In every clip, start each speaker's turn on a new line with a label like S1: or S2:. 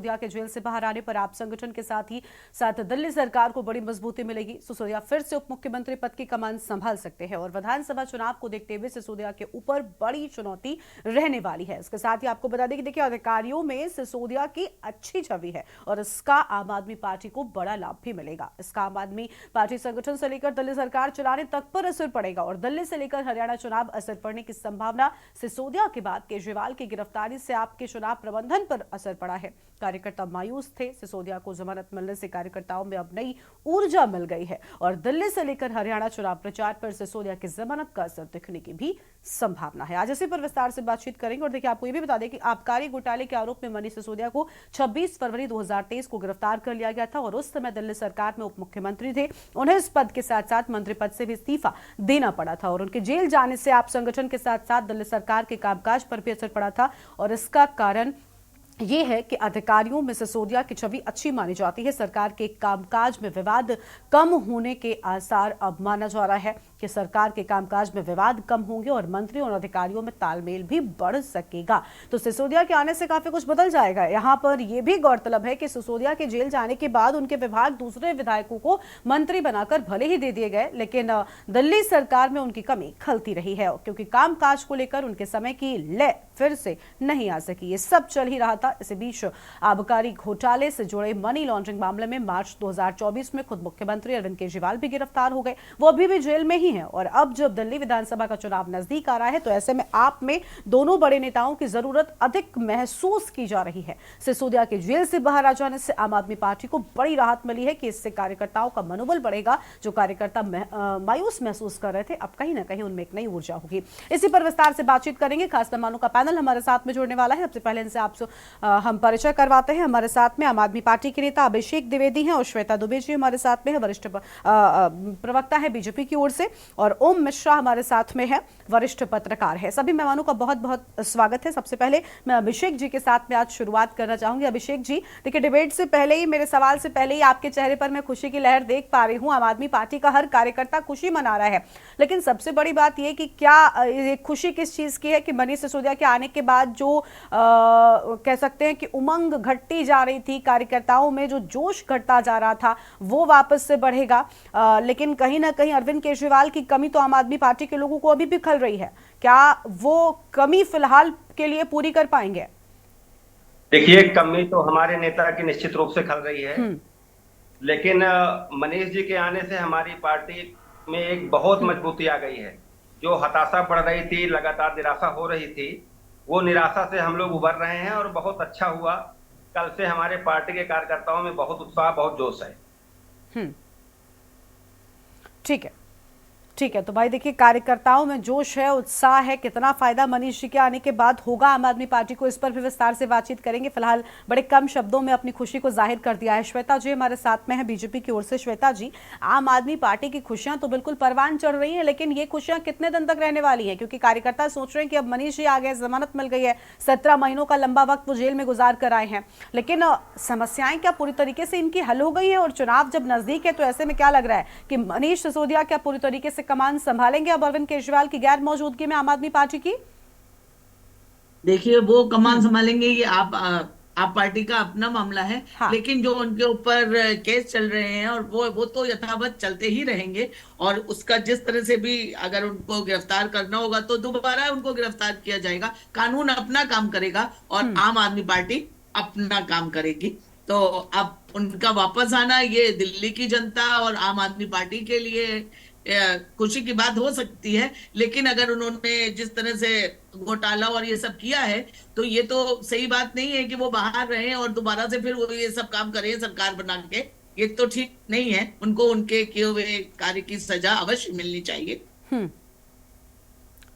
S1: सिसोदिया के जेल से बाहर आने पर आप संगठन के साथ ही साथ दिल्ली सरकार को बड़ी मजबूती मिलेगी। सिसोदिया फिर से उप मुख्यमंत्री पद की कमान संभाल सकते हैं और विधानसभा चुनाव को देखते हुए सिसोदिया के ऊपर बड़ी चुनौती रहने वाली है। इसके साथ ही आपको बता दें कि देखिए, अधिकारियों में सिसोदिया की अच्छी छवि है और इसका आम आदमी पार्टी को बड़ा लाभ भी मिलेगा। इसका आम आदमी पार्टी संगठन से लेकर दिल्ली सरकार चलाने तक पर असर पड़ेगा और दिल्ली से लेकर हरियाणा चुनाव असर पड़ने की संभावना। सिसोदिया के बाद केजरीवाल की गिरफ्तारी से आपके चुनाव प्रबंधन पर असर पड़ा है। कार्यकर्ता मायूस थे। सिसोदिया को जमानत मिलने से कार्यकर्ताओं में अब नई ऊर्जा मिल गई है और दिल्ली से लेकर हरियाणा चुनाव प्रचार पर सिसोदिया की जमानत का असर दिखने की भी संभावना है। आज इसी पर विस्तार से बातचीत करेंगे और देखिए, आपको यह भी बता दें कि आबकारी घोटाले के आरोप में मनीष सिसोदिया को 26 फरवरी 2023 को गिरफ्तार कर लिया गया था और उस समय दिल्ली सरकार में उप मुख्यमंत्री थे। उन्हें इस पद के साथ साथ मंत्री पद से भी इस्तीफा देना पड़ा था और उनके जेल जाने से आप संगठन के साथ साथ दिल्ली सरकार के कामकाज पर भी असर पड़ा था और इसका कारण यह है कि अधिकारियों में सिसोदिया की छवि अच्छी मानी जाती है। सरकार के कामकाज में विवाद कम होने के आसार अब माना जा रहा है कि सरकार के कामकाज में विवाद कम होंगे और मंत्रियों और अधिकारियों में तालमेल भी बढ़ सकेगा। तो सिसोदिया के आने से काफी कुछ बदल जाएगा। यहां पर यह भी गौरतलब है कि सिसोदिया के जेल जाने के बाद उनके विभाग दूसरे विधायकों को मंत्री बनाकर भले ही दे दिए गए, लेकिन दिल्ली सरकार में उनकी कमी खलती रही है क्योंकि कामकाज को लेकर उनके समय की लय फिर से नहीं आ सकी। ये सब चल ही रहा था। इसी बीच आबकारी घोटाले से जुड़े मनी लॉन्ड्रिंग मामले में मार्च 2024 में खुद मुख्यमंत्री अरविंद केजरीवाल भी गिरफ्तार हो गए। वो अभी भी जेल में ही हैं और अब जब दिल्ली विधानसभा का चुनाव नजदीक आ रहा है तो ऐसे में आप में दोनों बड़े नेताओं की जरूरत अधिक महसूस की जा रही है। सिसोदिया के जेल से बाहर आ जाने से आम आदमी पार्टी को बड़ी राहत मिली है कि इससे कार्यकर्ताओं का मनोबल बढ़ेगा। जो कार्यकर्ता मायूस महसूस कर रहे थे, अब कहीं ना कहीं उनमें एक नई ऊर्जा होगी। इसी पर विस्तार से बातचीत करेंगे। खास मेहमानों का पैनल हमारे साथ में जुड़ने वाला है। सबसे पहले इनसे हम परिचय करवाते हैं। हमारे साथ में आम आदमी पार्टी के नेता अभिषेक द्विवेदी हैं और श्वेता दुबे जी हमारे साथ में है, वरिष्ठ प्रवक्ता है बीजेपी की ओर से, और ओम मिश्रा हमारे साथ में है, वरिष्ठ पत्रकार है। सभी मेहमानों का बहुत बहुत स्वागत है। सबसे पहले मैं अभिषेक जी के साथ में आज शुरुआत करना चाहूंगी। अभिषेक जी, देखिए, डिबेट से पहले ही, मेरे सवाल से पहले ही आपके चेहरे पर मैं खुशी की लहर देख पा रही हूं। आम आदमी पार्टी का हर कार्यकर्ता खुशी मना रहा है, लेकिन सबसे बड़ी बात यह कि क्या खुशी किस चीज की है कि मनीष सिसोदिया के आने के बाद जो कह सकते हैं कि उमंग घटती जा रही थी, कार्यकर्ताओं में जो जोश घटता जा रहा था, वो वापस से बढ़ेगा। लेकिन कहीं ना कहीं अरविंद केजरीवाल की कमी तो आम आदमी पार्टी के लोगों को अभी भी खल रही है। क्या वो कमी फिलहाल के लिए पूरी कर पाएंगे?
S2: देखिए, कमी तो हमारे नेता की निश्चित रूप से खल रही है, लेकिन मनीष जी के आने से हमारी पार्टी में एक बहुत मजबूती आ गई है। जो हताशा बढ़ रही थी, लगातार निराशा हो रही थी, वो निराशा से हम लोग उभर रहे हैं और बहुत अच्छा हुआ। कल से हमारे पार्टी के कार्यकर्ताओं में बहुत उत्साह, बहुत जोश है।
S1: ठीक है, ठीक है। तो भाई देखिए, कार्यकर्ताओं में जोश है, उत्साह है। कितना फायदा मनीष जी के आने के बाद होगा आम आदमी पार्टी को, इस पर भी विस्तार से बातचीत करेंगे। फिलहाल बड़े कम शब्दों में अपनी खुशी को जाहिर कर दिया है। श्वेता जी हमारे साथ में है बीजेपी की ओर से। श्वेता जी, आम आदमी पार्टी की खुशियां तो बिल्कुल परवान चढ़ रही है, लेकिन ये खुशियां कितने दिन तक रहने वाली है? क्योंकि कार्यकर्ता सोच रहे हैं कि अब मनीष जी आ गए, जमानत मिल गई है, 17 महीनों का लंबा वक्त वो जेल में गुजार कर आए हैं, लेकिन समस्याएं क्या पूरी तरीके से इनकी हल हो गई है? और चुनाव जब नजदीक है तो ऐसे में क्या लग रहा है कि मनीष सिसोदिया क्या पूरी तरीके से कमान संभालेंगे अब अरविंद केजरीवाल की गैर मौजूदगी में आम आदमी पार्टी की?
S3: देखिए, वो कमान संभालेंगे, ये आप पार्टी का अपना मामला है।
S1: हाँ।
S3: लेकिन जो उनके ऊपर केस चल रहे हैं और वो तो यथावत चलते ही रहेंगे और उसका जिस तरह से भी अगर उनको गिरफ्तार करना होगा तो दोबारा उनको गिरफ्तार किया जाएगा। कानून अपना काम करेगा और आम आदमी पार्टी अपना काम करेगी। तो अब उनका वापस आना ये दिल्ली की जनता और आम आदमी पार्टी के लिए खुशी की बात हो सकती है, लेकिन अगर उन्होंने जिस तरह से घोटाला और ये सब किया है तो ये तो सही बात नहीं है कि वो बाहर रहे और दोबारा से फिर वो ये सब काम करें सरकार बना के। ये तो ठीक नहीं है। उनको उनके किए हुए कार्य की सजा अवश्य मिलनी चाहिए।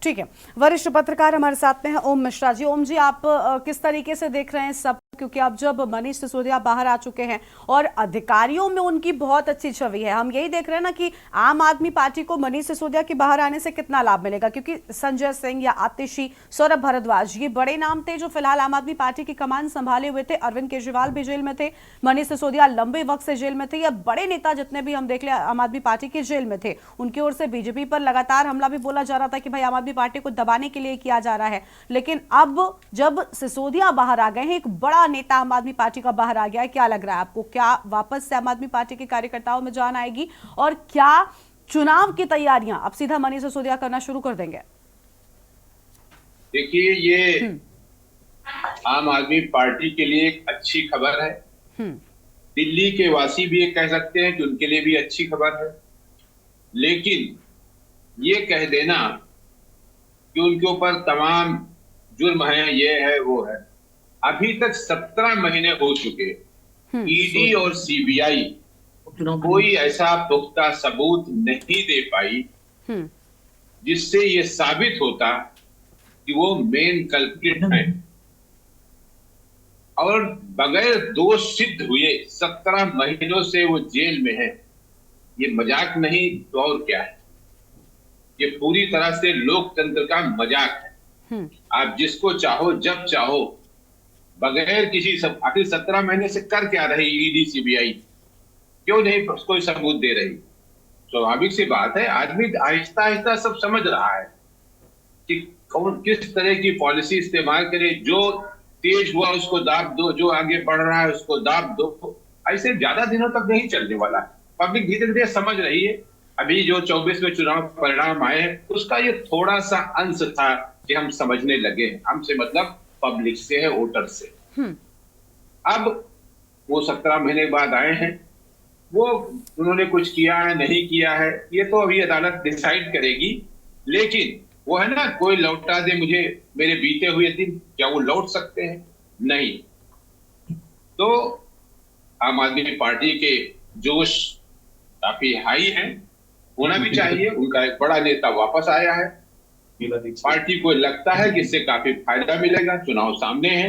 S1: ठीक है, वरिष्ठ पत्रकार हमारे साथ में है ओम मिश्रा जी। ओम जी, आप किस तरीके से देख रहे हैं सब, क्योंकि अब जब मनीष सिसोदिया बाहर आ चुके हैं और अधिकारियों में उनकी बहुत अच्छी छवि है, हम यही देख रहे हैं ना कि आम आदमी पार्टी को मनीष सिसोदिया के बाहर आने से कितना लाभ मिलेगा? क्योंकि संजय सिंह या आतिशी, सौरभ भारद्वाज, ये बड़े नाम थे जो फिलहाल आम आदमी पार्टी की कमान संभाले हुए थे। अरविंद केजरीवाल भी जेल में थे, मनीष सिसोदिया लंबे वक्त से जेल में थे। या बड़े नेता जितने भी हम देख ले आम आदमी पार्टी के जेल में थे, उनकी ओर से बीजेपी पर लगातार हमला भी बोला जा रहा था कि भाई आम आदमी पार्टी को दबाने के लिए किया जा रहा है। लेकिन अब जब सिसोदिया बाहर आ गए हैं, एक बड़ा बड़ा नेता आम आदमी पार्टी का बाहर आ गया है, क्या लग रहा है आपको? क्या वापस से आम आदमी पार्टी के कार्यकर्ताओं में जान आएगी और क्या चुनाव की तैयारियां अब सीधा मनीष सिसोदिया करना शुरू कर देंगे?
S4: देखिए, ये आम आदमी पार्टी के लिए एक अच्छी खबर है। दिल्ली के वासी भी ये कह सकते हैं कि उनके लिए भी अच्छी खबर है, लेकिन ये कह देना कि उनके ऊपर तमाम जुर्म है, ये है वो है, अभी तक 17 महीने हो चुके, ईडी और सीबीआई कोई ऐसा पुख्ता सबूत नहीं दे पाई जिससे ये साबित होता कि वो मेन कल्प्रिट है, और बगैर दोष सिद्ध हुए 17 महीनों से वो जेल में है। ये मजाक नहीं तो और क्या है, ये पूरी तरह से लोकतंत्र का मजाक है। आप जिसको चाहो जब चाहो बगैर किसी सब, आखिर 17 महीने से कर क्या रही ईडी सीबीआई, क्यों नहीं कोई सबूत दे रही? स्वाभाविक सी बात है, आदमी आहिस्ता आहिस्ता सब समझ रहा है कि कौन किस तरह की पॉलिसी इस्तेमाल करे। जो तेज हुआ उसको दाब दो, जो आगे बढ़ रहा है उसको दाब दो। ऐसे ज्यादा दिनों तक नहीं चलने वाला। पब्लिक धीरे धीरे समझ रही है। अभी जो 24 में चुनाव परिणाम आए हैं उसका ये थोड़ा सा अंश था कि हम समझने लगे। हमसे मतलब पब्लिक से है, वोटर से। अब वो 17 महीने बाद आए हैं, वो उन्होंने कुछ किया है नहीं किया है ये तो अभी अदालत डिसाइड करेगी। लेकिन वो है ना, कोई लौटा दे मुझे मेरे बीते हुए दिन, क्या वो लौट सकते हैं? नहीं। तो आम आदमी पार्टी के जोश काफी हाई है, होना भी चाहिए। उनका एक बड़ा नेता वापस आया है, पार्टी को लगता है कि इससे काफी फायदा मिलेगा। चुनाव सामने है,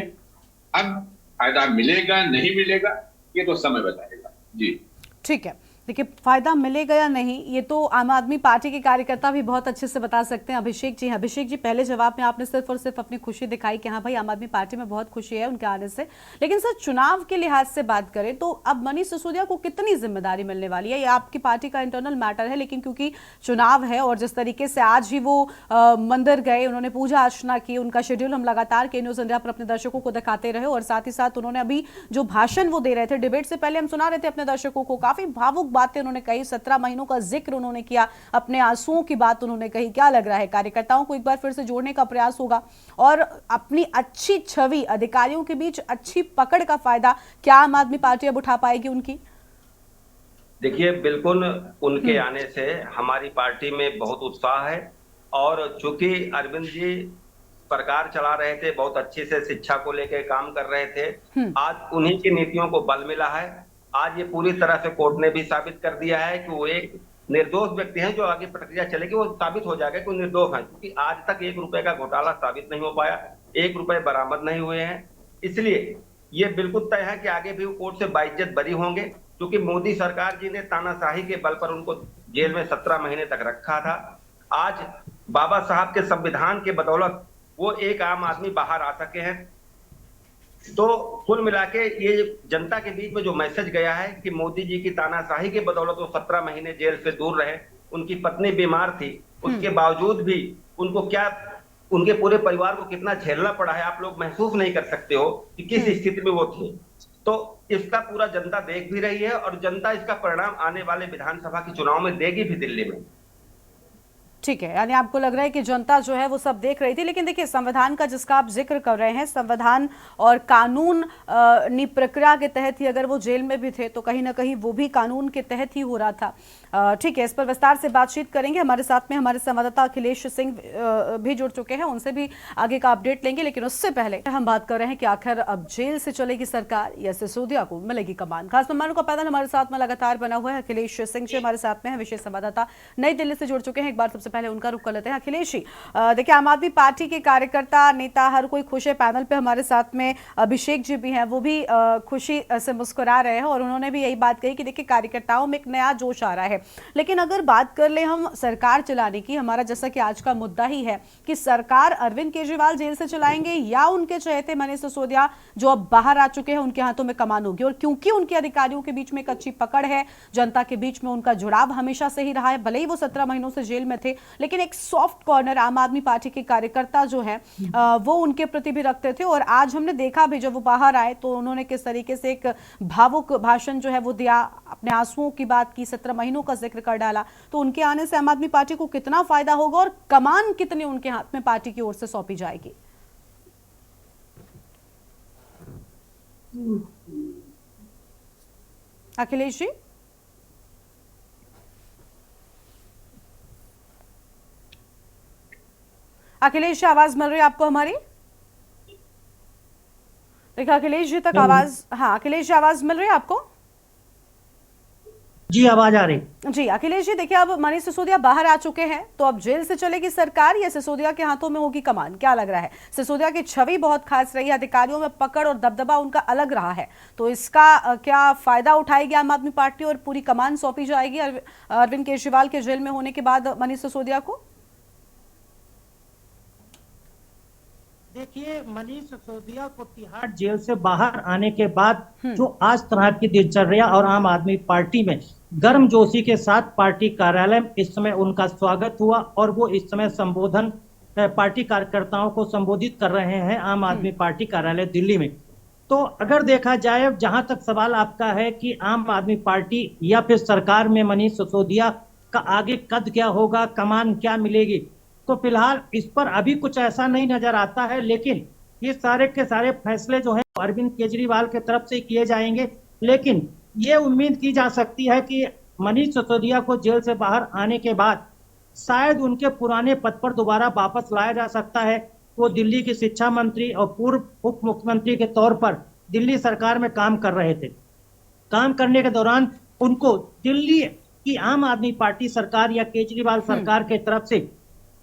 S4: अब फायदा मिलेगा नहीं मिलेगा ये तो समय बताएगा। जी
S1: ठीक है, देखिए फायदा मिलेगा या नहीं ये तो आम आदमी पार्टी के कार्यकर्ता भी बहुत अच्छे से बता सकते हैं। अभिषेक जी पहले जवाब में आपने सिर्फ और सिर्फ अपनी खुशी दिखाई कि हाँ भाई आम आदमी पार्टी में बहुत खुशी है उनके आने से, लेकिन सर चुनाव के लिहाज से बात करें तो अब मनीष सिसोदिया को कितनी जिम्मेदारी मिलने वाली है? ये आपकी पार्टी का इंटरनल मैटर है, लेकिन क्योंकि चुनाव है और जिस तरीके से आज ही वो मंदिर गए, उन्होंने पूजा अर्चना की, उनका शेड्यूल हम लगातार के न्यूज इंडिया पर अपने दर्शकों को दिखाते रहे और साथ ही साथ उन्होंने अभी जो भाषण वो दे रहे थे डिबेट से पहले हम सुना रहे थे अपने दर्शकों को, काफी भावुक बातें उन्होंने कही, 17 महीनों का जिक्र उन्होंने किया, अपने आंसुओं की बात उन्होंने कही। क्या लग रहा है कार्यकर्ताओं को एक बार फिर से जोड़ने का प्रयास होगा और अपनी अच्छी छवि अधिकारियों के बीच अच्छी पकड़ का फायदा क्या आम आदमी पार्टी अब उठा पाएगी उनकी?
S2: देखिए, बिल्कुल उनके आने से हमारी पार्टी में बहुत उत्साह है और चूंकि अरविंद जी सरकार चला रहे थे, बहुत अच्छे से शिक्षा को लेकर काम कर रहे थे, आज उन्हीं की नीतियों को बल मिला है। आज ये पूरी तरह से कोर्ट ने भी साबित कर दिया है कि वो एक निर्दोष व्यक्ति हैं। जो आगे प्रक्रिया चलेगी वो साबित हो जाएगा कि वो निर्दोष हैं, क्योंकि आज तक 1 रुपए का घोटाला साबित नहीं हो पाया, 1 रुपए बरामद नहीं हुए हैं। इसलिए ये बिल्कुल तय है कि आगे भी वो कोर्ट से बाइज्जत बरी होंगे, क्योंकि मोदी सरकार जी ने तानाशाही के बल पर उनको जेल में 17 महीने तक रखा था। आज बाबा साहब के संविधान के बदौलत वो एक आम आदमी बाहर आ सके हैं। तो कुल मिला के ये जनता के बीच में जो मैसेज गया है कि मोदी जी की तानाशाही के बदौलत वो 17 महीने जेल से दूर रहे, उनकी पत्नी बीमार थी, उसके बावजूद भी उनको क्या, उनके पूरे परिवार को कितना झेलना पड़ा है, आप लोग महसूस नहीं कर सकते हो कि किस स्थिति में वो थे। तो इसका पूरा जनता देख भी रही है और जनता इसका परिणाम आने वाले विधानसभा के चुनाव में देगी भी दिल्ली में।
S1: ठीक है, यानी आपको लग रहा है कि जनता जो है वो सब देख रही थी। लेकिन देखिए संविधान का जिसका आप जिक्र कर रहे हैं, संविधान और कानून प्रक्रिया के तहत ही अगर वो जेल में भी थे तो कहीं ना कहीं वो भी कानून के तहत ही हो रहा था। ठीक है, इस पर विस्तार से बातचीत करेंगे। हमारे साथ में हमारे संवाददाता अखिलेश सिंह भी जुड़ चुके हैं, उनसे भी आगे का अपडेट लेंगे। लेकिन उससे पहले हम बात कर रहे हैं कि आखिर अब जेल से चलेगी सरकार या सिसोदिया को मिलेगी कमान। खास मेहमानों का पैनल हमारे साथ में लगातार बना हुआ है। अखिलेश सिंह जी हमारे साथ में है, विशेष संवाददाता नई दिल्ली से जुड़ चुके हैं। एक बार सबसे पहले उनका रुख कर लेते हैं। अखिलेश जी, देखिए आम आदमी पार्टी के कार्यकर्ता नेता हर कोई खुश है। पैनल पे हमारे साथ में अभिषेक जी भी हैं, वो भी खुशी से मुस्कुरा रहे हैं और उन्होंने भी यही बात कही कि देखिए कार्यकर्ताओं में एक नया जोश आ रहा है। लेकिन अगर बात कर ले हम सरकार चलाने की, हमारा जैसा कि आज का मुद्दा ही है कि सरकार अरविंद केजरीवाल जेल से चलाएंगे या उनके चहेते मनीष सिसोदिया जो अब बाहर आ चुके हैं उनके हाथों में कमान होगी। और क्योंकि उनके अधिकारियों के बीच में एक अच्छी पकड़ है, जनता के बीच में उनका जुड़ाव हमेशा से ही रहा है, भले ही वो 17 महीनों से जेल में थे, लेकिन एक सॉफ्ट कॉर्नर आम आदमी पार्टी के कार्यकर्ता जो है वो उनके प्रति भी रखते थे। और आज हमने देखा भी जब वो बाहर आए तो उन्होंने किस तरीके से एक भावुक भाषण जो है वो दिया, अपने आंसुओं की बात की, 17 महीनों का जिक्र कर डाला। तो उनके आने से आम आदमी पार्टी को कितना फायदा होगा और कमान कितनी उनके हाथ में पार्टी की ओर से सौंपी जाएगी? अखिलेश जी, अखिलेश जी आवाज मिल रही है आपको हमारी? देखिए अखिलेश जी तक आवाज, हाँ अखिलेश जी आवाज मिल रही है आपको?
S5: जी आवाज आ रही।
S1: जी अखिलेश जी, देखिए अब मनीष सिसोदिया बाहर आ चुके हैं, तो अब जेल से चलेगी सरकार या सिसोदिया के हाथों में होगी कमान? क्या लग रहा है? सिसोदिया की छवि बहुत खास रही है, अधिकारियों में पकड़ और दबदबा उनका अलग रहा है, तो इसका क्या फायदा उठाएगी आम आदमी पार्टी और पूरी कमान सौंपी जाएगी अरविंद केजरीवाल के जेल में होने के बाद मनीष सिसोदिया को?
S5: देखिए, मनीष सिसोदिया को तिहाड़ जेल से बाहर आने के बाद जो आज तरह की दिनचर्या और आम आदमी पार्टी में गर्मजोशी के साथ पार्टी कार्यालय में इस समय उनका स्वागत हुआ और वो इस समय संबोधन पार्टी कार्यकर्ताओं को संबोधित कर रहे हैं आम आदमी पार्टी कार्यालय दिल्ली में। तो अगर देखा जाए, जहां तक सवाल आपका है कि आम आदमी पार्टी या फिर सरकार में मनीष सिसोदिया का आगे कद क्या होगा, कमान क्या मिलेगी, तो फिलहाल इस पर अभी कुछ ऐसा नहीं नजर आता है। लेकिन ये सारे के सारे फैसले जो है अरविंद केजरीवाल की तरफ से किए जाएंगे। लेकिन ये उम्मीद की जा सकती है कि मनीष सिसोदिया को जेल से बाहर आने के बाद शायद उनके पुराने पद पर दोबारा वापस लाया जा सकता है। वो दिल्ली की शिक्षा मंत्री और पूर्व उप मुख्यमंत्री के तौर पर दिल्ली सरकार में काम कर रहे थे। काम करने के दौरान उनको दिल्ली की आम आदमी पार्टी सरकार या केजरीवाल सरकार के तरफ से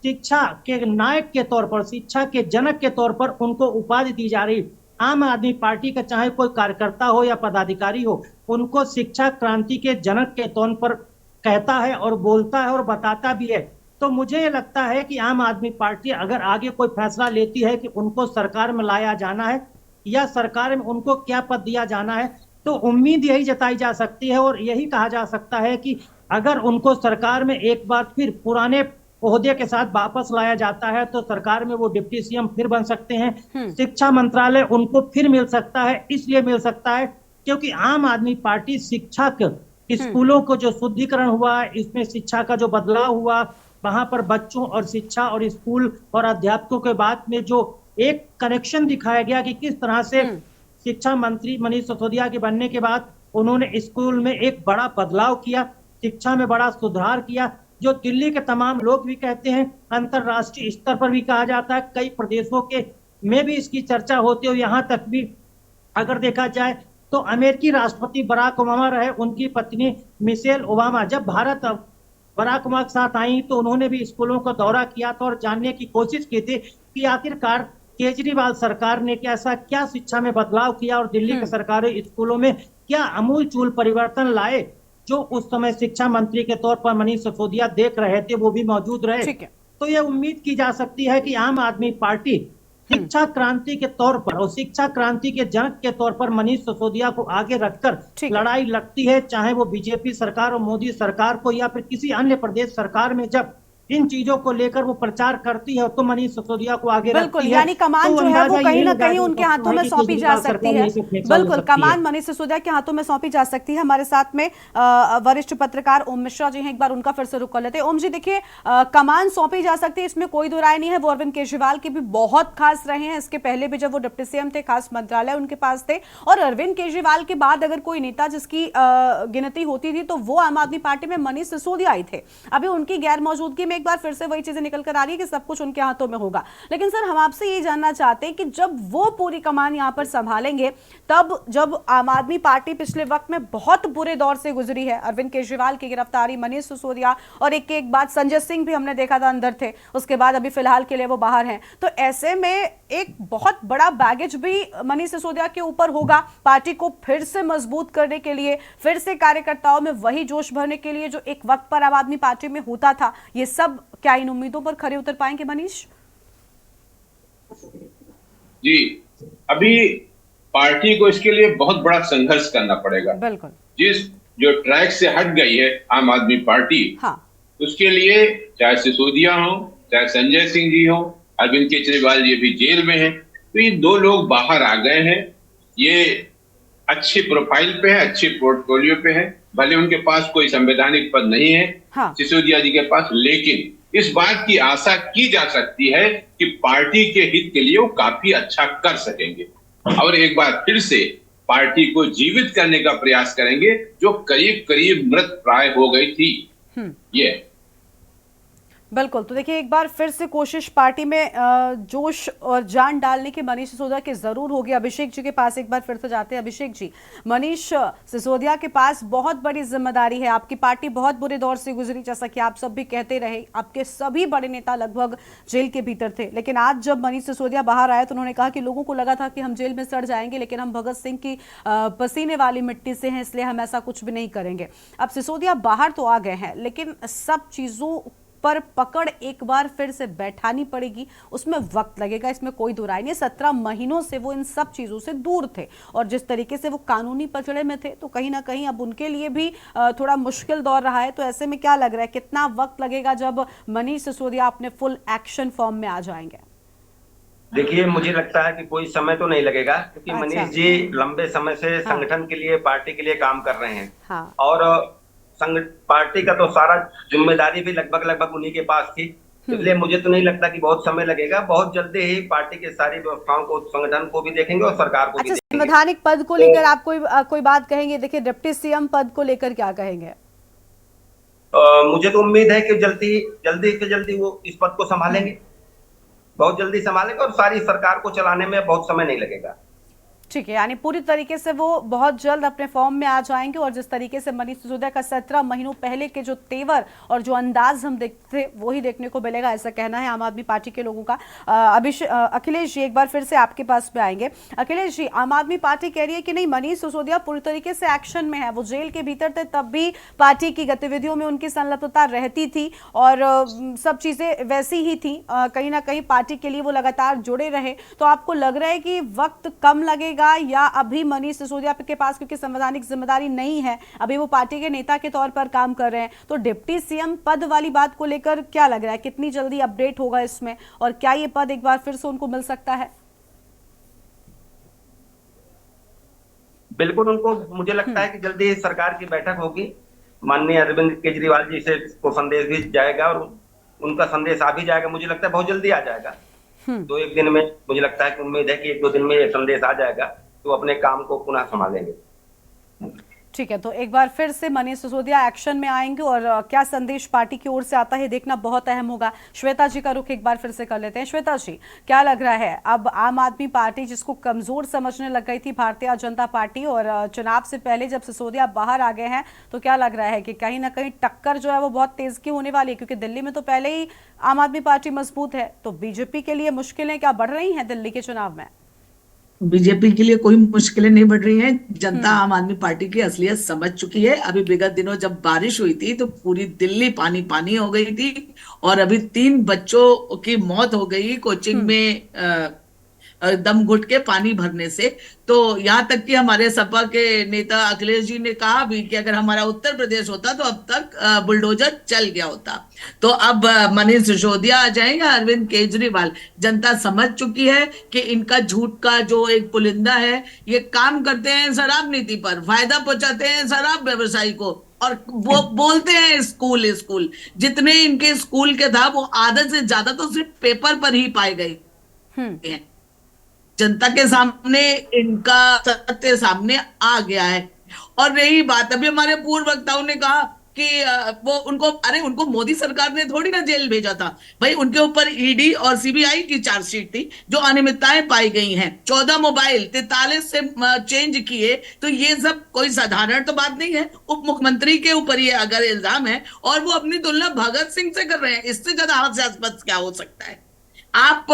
S5: शिक्षा के नायक के तौर पर, शिक्षा के जनक के तौर पर उनको उपाधि दी जा रही। आम आदमी पार्टी का चाहे कोई कार्यकर्ता हो या पदाधिकारी हो, उनको शिक्षा क्रांति के जनक के तौर पर कहता है और बोलता है और बताता भी है। तो मुझे ये लगता है कि आम आदमी पार्टी अगर आगे कोई फैसला लेती है कि उनको सरकार में लाया जाना है या सरकार में उनको क्या पद दिया जाना है, तो उम्मीद यही जताई जा सकती है और यही कहा जा सकता है कि अगर उनको सरकार में एक बार फिर पुराने ओहदे के साथ वापस लाया जाता है तो सरकार में वो डिप्टी सीएम फिर बन सकते हैं। शिक्षा मंत्रालय उनको फिर मिल सकता है, इसलिए मिल सकता है क्योंकि आम आदमी पार्टी शिक्षा के स्कूलों को जो शुद्धिकरण हुआ, इसमें शिक्षा का जो बदलाव हुआ, वहां पर बच्चों और शिक्षा और स्कूल और अध्यापकों के बाद में जो एक कनेक्शन दिखाया गया कि किस तरह से शिक्षा मंत्री मनीष सिसोदिया के बनने के बाद उन्होंने स्कूल में एक बड़ा बदलाव किया, शिक्षा में बड़ा सुधार किया, जो दिल्ली के तमाम लोग भी कहते हैं, अंतरराष्ट्रीय स्तर पर भी कहा जाता है, कई प्रदेशों के में भी इसकी चर्चा होती है। यहाँ तक भी अगर देखा जाए तो अमेरिकी राष्ट्रपति बराक ओबामा रहे, उनकी पत्नी मिशेल ओबामा जब भारत बराक ओबामा के साथ आई तो उन्होंने भी स्कूलों का दौरा किया था और जानने की कोशिश की थी कि आखिरकार केजरीवाल सरकार ने कैसा क्या शिक्षा में बदलाव किया और दिल्ली के सरकारी स्कूलों में क्या अमूलचूल परिवर्तन लाए। जो उस समय शिक्षा मंत्री के तौर पर मनीष सिसोदिया देख रहे थे वो भी मौजूद रहे। तो ये उम्मीद की जा सकती है कि आम आदमी पार्टी शिक्षा क्रांति के तौर पर और शिक्षा क्रांति के जनक के तौर पर मनीष सिसोदिया को आगे रखकर लड़ाई लड़ती है, चाहे वो बीजेपी सरकार और मोदी सरकार को या फिर किसी अन्य प्रदेश सरकार में जब इन चीजों को लेकर वो प्रचार करती है तो मनीष सिसोदिया को आगे रखती है।
S1: यानी कमान जो है वो कहीं ना कहीं उनके हाथों में सौंपी जा सकती है। बिल्कुल, कमान मनीष सिसोदिया के हाथों में सौंपी जा सकती है। हमारे साथ में वरिष्ठ पत्रकार ओम मिश्रा जी हैं, एक बार उनका फिर से रुख कर लेते हैं। ओम जी, देखिए कमान सौंपी जा सकती है, इसमें कोई दो राय नहीं है। वो अरविंद केजरीवाल के भी बहुत खास रहे हैं, इसके पहले भी जब वो डिप्टी सीएम थे खास मंत्रालय उनके पास थे, और अरविंद केजरीवाल के बाद अगर कोई नेता जिसकी गिनती होती थी तो वो आम आदमी पार्टी में मनीष सिसोदिया ही थे। अभी उनकी गैर मौजूदगी में एक बार फिर से वही निकल कर आ रही है कि सब कुछ उनके हाथों में होगा। लेकिन सर, हम आपसे ये जानना चाहते हैं कि जब वो पूरी कमान यहां पर संभालेंगे, तब जब आम आदमी पार्टी पिछले वक्त में बहुत बुरे दौर से गुजरी है, अरविंद केजरीवाल की गिरफ्तारी, मनीष सिसोदिया और एक बाद संजय सिंह भी हमने देखा था अंदर थे, उसके बाद अभी फिलहाल के लिए वो बाहर हैं, तो ऐसे में एक बहुत बड़ा बैगेज भी मनीष सिसोदिया के ऊपर होगा पार्टी को फिर से मजबूत करने के लिए, फिर से कार्यकर्ताओं में वही जोश भरने के लिए जो एक वक्त पर आम आदमी पार्टी में होता था। ये सब क्या इन उम्मीदों पर खरे उतर पाएंगे मनीष?
S4: जी, अभी पार्टी को इसके लिए बहुत बड़ा संघर्ष करना पड़ेगा।
S1: बिल्कुल,
S4: जो ट्रैक से हट गई है आम आदमी पार्टी,
S1: हाँ,
S4: उसके लिए चाहे सिसोदिया हो, चाहे संजय सिंह जी हो, अरविंद केजरीवाल ये भी जेल में हैं, तो ये दो लोग बाहर आ गए हैं। ये अच्छे प्रोफाइल पे है, अच्छे पोर्टफोलियो पे है, भले उनके पास कोई संवैधानिक पद नहीं है
S1: हाँ।
S4: सिसोदिया जी के पास, लेकिन इस बात की आशा की जा सकती है कि पार्टी के हित के लिए वो काफी अच्छा कर सकेंगे और एक बार फिर से पार्टी को जीवित करने का प्रयास करेंगे जो करीब करीब मृत प्राय हो गई थी। ये
S1: बिल्कुल। तो देखिए, एक बार फिर से कोशिश पार्टी में जोश और जान डालने की मनीष सिसोदिया की जरूर होगी। अभिषेक जी के पास एक बार फिर से जाते हैं। अभिषेक जी, मनीष सिसोदिया के पास बहुत बड़ी जिम्मेदारी है। आपकी पार्टी बहुत बुरे दौर से गुजरी, जैसा कि आप सब भी कहते रहे। आपके सभी बड़े नेता लगभग जेल के भीतर थे, लेकिन आज जब मनीष सिसोदिया बाहर आए तो उन्होंने कहा कि लोगों को लगा था कि हम जेल में सड़ जाएंगे, लेकिन हम भगत सिंह की पसीने वाली मिट्टी से हैं, इसलिए हम ऐसा कुछ भी नहीं करेंगे। अब सिसोदिया बाहर तो आ गए हैं, लेकिन सब चीजों पर पकड़ एक बार फिर से बैठानी पड़ेगी। उसमें वक्त लगेगा, इसमें कोई दो राय नहीं। 17 महीनों से वो इन सब चीजों से दूर थे और जिस तरीके से वो कानूनी पचड़े में थे, तो कहीं ना कहीं अब उनके लिए भी थोड़ा मुश्किल दौर रहा है। तो ऐसे में क्या लग रहा है, कितना वक्त लगेगा जब मनीष सिसोदिया अपने फुल एक्शन फॉर्म में आ जाएंगे?
S2: देखिए, मुझे लगता है कि कोई समय तो नहीं लगेगा, क्योंकि मनीष जी लंबे समय से संगठन के लिए, पार्टी के लिए काम कर रहे हैं और पार्टी का तो सारा जिम्मेदारी भी लगभग उन्हीं के पास थी। इसलिए मुझे तो नहीं लगता कि बहुत समय लगेगा। बहुत जल्दी ही पार्टी के सारी व्यवस्थाओं को, संगठन को भी देखेंगे और सरकार को भी देखेंगे।
S1: संवैधानिक पद को लेकर आप कोई बात कहेंगे? देखिए, डिप्टी सीएम पद को लेकर क्या कहेंगे?
S2: मुझे तो उम्मीद है कि जल्दी से जल्दी वो इस पद को संभालेंगे, बहुत जल्दी संभालेंगे और सारी सरकार को चलाने में बहुत समय नहीं लगेगा।
S1: ठीक है, यानी पूरी तरीके से वो बहुत जल्द अपने फॉर्म में आ जाएंगे। और जिस तरीके से मनीष सिसोदिया का 17 महीनों पहले के जो तेवर और जो अंदाज हम देखते थे, वही देखने को मिलेगा, ऐसा कहना है आम आदमी पार्टी के लोगों का। अखिलेश जी, एक बार फिर से आपके पास में आएंगे। अखिलेश जी, आम आदमी पार्टी कह रही है कि नहीं, मनीष सिसोदिया पूरी तरीके से एक्शन में है। वो जेल के भीतर थे, तब भी पार्टी की गतिविधियों में उनकी संलिप्तता रहती थी और सब चीजें वैसी ही थी। कहीं ना कहीं पार्टी के लिए वो लगातार जुड़े रहे। तो आपको लग रहा है कि वक्त कम लगेगा या अभी मनीष सिसोदिया के पास, क्योंकि संवैधानिक जिम्मेदारी नहीं है, अभी वो पार्टी के नेता के तौर पर काम कर रहे हैं, तो डिप्टी सीएम पद वाली बात को लेकर क्या लग रहा है, कितनी जल्दी अपडेट होगा इसमें और क्या ये पद एक बार फिर से उनको मिल सकता है?
S2: बिल्कुल, उनको, मुझे लगता है कि जल्दी ही सरकार की बैठक होगी। माननीय अरविंद केजरीवाल जी से को संदेश भी जाएगा और उनका संदेश आ भी जाएगा। मुझे लगता है बहुत जल्दी आ जाएगा। 2-1 दिन में, मुझे लगता है कि उम्मीद है कि 1-2 दिन में ये संदेश आ जाएगा, तो अपने काम को पुनः संभालेंगे।
S1: ठीक है, तो एक बार फिर से मनीष सिसोदिया एक्शन में आएंगे और क्या संदेश पार्टी की ओर से आता है, देखना बहुत अहम होगा। श्वेता जी का रुख एक बार फिर से कर लेते हैं। श्वेता जी, क्या लग रहा है, अब आम आदमी पार्टी जिसको कमजोर समझने लग गई थी भारतीय जनता पार्टी, और चुनाव से पहले जब सिसोदिया बाहर आ गए हैं, तो क्या लग रहा है कि कहीं ना कहीं टक्कर जो है वो बहुत तेज की होने वाली है? क्योंकि दिल्ली में तो पहले ही आम आदमी पार्टी मजबूत है, तो बीजेपी के लिए मुश्किलें क्या बढ़ रही हैं दिल्ली के चुनाव में?
S3: बीजेपी के लिए कोई मुश्किलें नहीं बढ़ रही हैं। जनता आम आदमी पार्टी की असलियत समझ चुकी है। अभी विगत दिनों जब बारिश हुई थी तो पूरी दिल्ली पानी पानी हो गई थी और अभी 3 बच्चों की मौत हो गई कोचिंग में दम घुट के पानी भरने से। तो यहाँ तक कि हमारे सपा के नेता अखिलेश जी ने कहा भी कि अगर हमारा उत्तर प्रदेश होता तो अब तक बुलडोजर चल गया होता। तो अब मनीष सिसोदिया आ जाएंगे, अरविंद केजरीवाल। जनता समझ चुकी है कि इनका झूठ का जो एक पुलिंदा है, ये काम करते हैं शराब नीति पर, फायदा पहुंचाते हैं शराब व्यवसायी को और वो बोलते हैं स्कूल। जितने इनके स्कूल के था वो आधे से ज्यादा तो सिर्फ पेपर पर ही पाए गए हैं। जनता के सामने इनका सत्य सामने आ गया है। और रही बात, अभी हमारे पूर्व वक्ताओं ने कहा कि वो उनको मोदी सरकार ने थोड़ी ना जेल भेजा था भाई, उनके ऊपर ईडी और सीबीआई की चार्जशीट थी जो अनियमितताएं पाई गई हैं। 14 मोबाइल 43 से चेंज किए, तो ये सब कोई साधारण तो बात नहीं है। उप मुख्यमंत्री के ऊपर ये अगर इल्जाम है और वो अपनी तुलना भगत सिंह से कर रहे हैं, इससे ज्यादा हास्यास्पद क्या हो सकता है? आप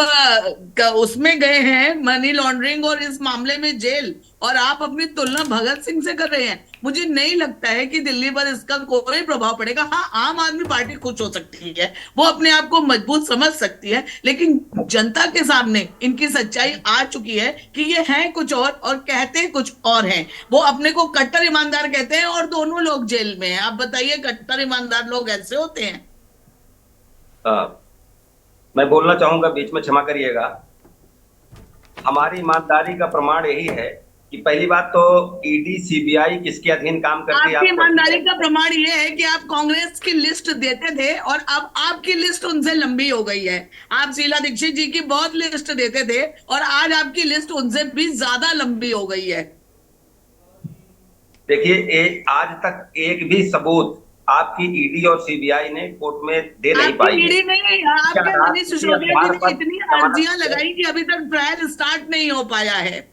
S3: उसमें गए हैं मनी लॉन्ड्रिंग और इस मामले में जेल, और आप अपनी तुलना भगत सिंह से कर रहे हैं। मुझे नहीं लगता है कि दिल्ली पर इसका कोई प्रभाव पड़ेगा। हाँ, आम आदमी पार्टी खुश हो सकती है, वो अपने आप को मजबूत समझ सकती है, लेकिन जनता के सामने इनकी सच्चाई आ चुकी है कि ये हैं कुछ और कहते कुछ और हैं। वो अपने को कट्टर ईमानदार कहते हैं और दोनों लोग जेल में हैं। आप बताइए, कट्टर ईमानदार लोग ऐसे होते हैं?
S2: मैं बोलना चाहूंगा, बीच में क्षमा करिएगा। हमारी ईमानदारी का प्रमाण यही है कि पहली बात तो ईडी सीबीआई किसके अधीन काम करती है।
S3: आपकी ईमानदारी का प्रमाण ये है कि आप कांग्रेस की लिस्ट देते थे और अब आपकी लिस्ट उनसे लंबी हो गई है। आप शीला दीक्षित जी की बहुत लिस्ट देते थे और आज आपकी लिस्ट उनसे भी ज्यादा लंबी हो गई है।
S2: देखिए, आज तक एक भी सबूत आपकी ईडी और सीबीआई ने कोर्ट में दे नहीं पाई।
S3: ईडी नहीं, आपके मनीष सिसोदिया जी ने इतनी अर्जियां लगाई कि अभी तक ट्रायल स्टार्ट नहीं हो पाया है।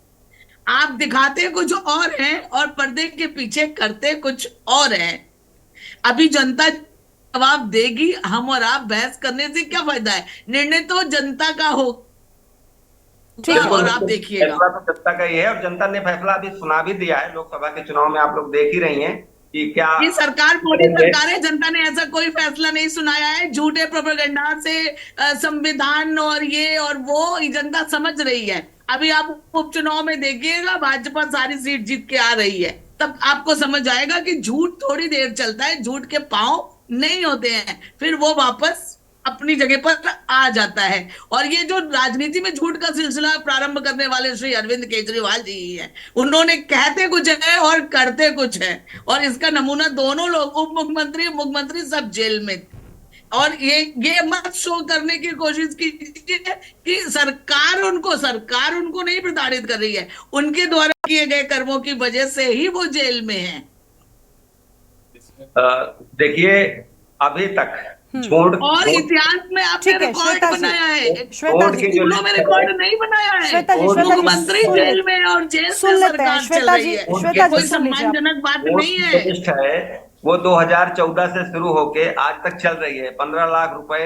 S3: आप दिखाते कुछ और हैं और पर्दे के पीछे करते कुछ और हैं। अभी जनता जवाब देगी, हम और आप बहस करने से क्या फायदा है? निर्णय तो जनता का हो, और आप देखिएगा।
S2: फैसला तो जनता का ही है और जनता ने फैसला अभी सुना भी दिया है। लोकसभा के चुनाव में आप लोग देख ही रही हैं कि क्या
S3: ये सरकार मोदी सरकार है। जनता ने ऐसा कोई फैसला नहीं सुनाया है। झूठे प्रोपेगेंडा से संविधान और ये और वो जनता समझ रही है। अभी आप उपचुनाव में देखिएगा, भाजपा सारी सीट जीत के आ रही है, तब आपको समझ आएगा कि झूठ थोड़ी देर चलता है, झूठ के पांव नहीं होते हैं, फिर वो वापस अपनी जगह पर आ जाता है। और ये जो राजनीति में झूठ का सिलसिला प्रारंभ करने वाले श्री अरविंद केजरीवाल जी ही है। उन्होंने कहते कुछ है और करते कुछ है, और इसका नमूना दोनों लोग, उप मुख्यमंत्री मुख्यमंत्री सब जेल में। और ये मत शो करने की कोशिश कीजिए कि सरकार उनको नहीं प्रताड़ित कर रही है, उनके द्वारा किए गए कर्मों की वजह से ही वो जेल में है।
S2: देखिए, अभी तक झूठ
S3: और इतिहास में आपने रिकॉर्ड बनाया है, स्कूलों में रिकॉर्ड नहीं बनाया है। मुख्यमंत्री जेल में और जेल से सरकार चल रही है, कोई सम्मानजनक बात नहीं है।
S2: वो 2014 से शुरू होके आज तक चल रही है। 15 लाख रुपए,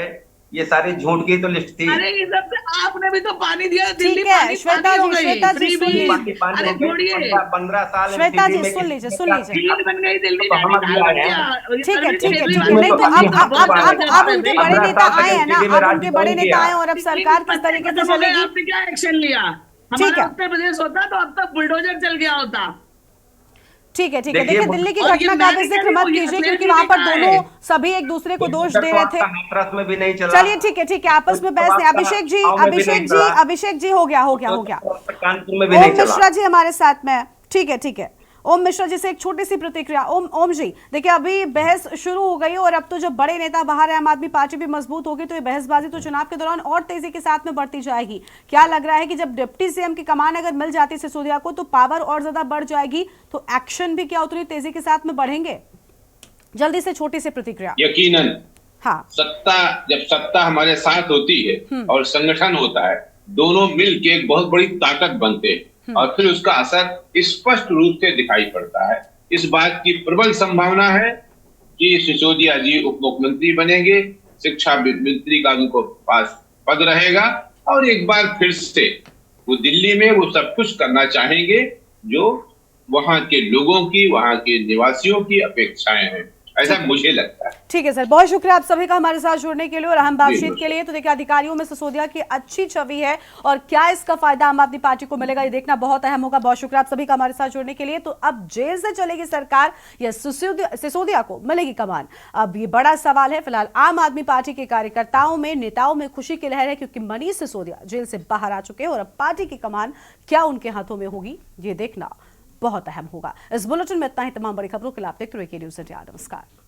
S2: ये सारी झूठ की तो लिस्ट थी।
S3: अरे ये सब आपने भी तो पानी दिया, दिल्ली
S1: पानी हो गई।
S3: अरे छोड़िए,
S2: 15 साल
S1: श्वेता जी सुन लीजिए
S3: बन गई दिल्ली।
S1: ठीक है। नहीं तो अब उनके बड़े नेता आए हैं ना, अब उनके बड़े नेता आए और अब सरकार किस तरीके से चलेगी।
S3: आपने क्या एक्शन लिया? हमारा उत्तर प्रदेश होता तो अब तक बुलडोजर चल गया होता।
S1: ठीक है। देखिए, दिल्ली की घटना का भी जिक्र मत कीजिए क्योंकि वहां पर दोनों सभी एक दूसरे को दोष दे रहे थे। चलिए ठीक है, आपस में बहस नहीं। अभिषेक जी हो गया। ओम मिश्रा जी हमारे साथ में। ठीक है। ओम मिश्रा जी से एक छोटी सी प्रतिक्रिया। ओम जी, देखिए अभी बहस शुरू हो गई और अब तो जब बड़े नेता बाहर है, आम आदमी पार्टी भी मजबूत होगी, तो ये बहसबाजी तो चुनाव के दौरान और तेजी के साथ में बढ़ती जाएगी। क्या लग रहा है कि जब डिप्टी सीएम की कमान अगर मिल जाती सिसोदिया को तो पावर और ज्यादा बढ़ जाएगी, तो एक्शन भी क्या उतनी तेजी के साथ में बढ़ेंगे? जल्दी से छोटी सी प्रतिक्रिया।
S4: यकीनन
S1: हाँ,
S4: जब सत्ता हमारे साथ होती है और संगठन होता है, दोनों मिलकर एक बहुत बड़ी ताकत बनते हैं और फिर उसका असर स्पष्ट रूप से दिखाई पड़ता है। इस बात की प्रबल संभावना है कि सिसोदिया जी उप मुख्यमंत्री बनेंगे, शिक्षा मंत्री का उनको पास पद रहेगा और एक बार फिर से वो दिल्ली में वो सब कुछ करना चाहेंगे जो वहां के लोगों की, वहां के निवासियों की अपेक्षाएं हैं, ऐसा मुझे लगता है।
S1: ठीक है सर, बहुत शुक्रिया आप सभी का हमारे साथ जुड़ने के लिए और अहम बातचीत के लिए। तो देखिए, अधिकारियों में सिसोदिया की अच्छी छवि है और क्या इसका फायदा आम आदमी पार्टी को मिलेगा, ये देखना बहुत अहम होगा। बहुत शुक्रिया आप सभी का हमारे साथ जुड़ने के लिए। तो अब जेल से चलेगी सरकार या सिसोदिया को मिलेगी कमान, अब ये बड़ा सवाल है। फिलहाल आम आदमी पार्टी के कार्यकर्ताओं में, नेताओं में खुशी की लहर है क्योंकि मनीष सिसोदिया जेल से बाहर आ चुके हैं और अब पार्टी की कमान क्या उनके हाथों में होगी, ये देखना बहुत अहम होगा। इस बुलेटिन में इतना ही। तमाम बड़ी खबरों के लिए आप देखते रहिए के न्यूज़ इंडिया। नमस्कार।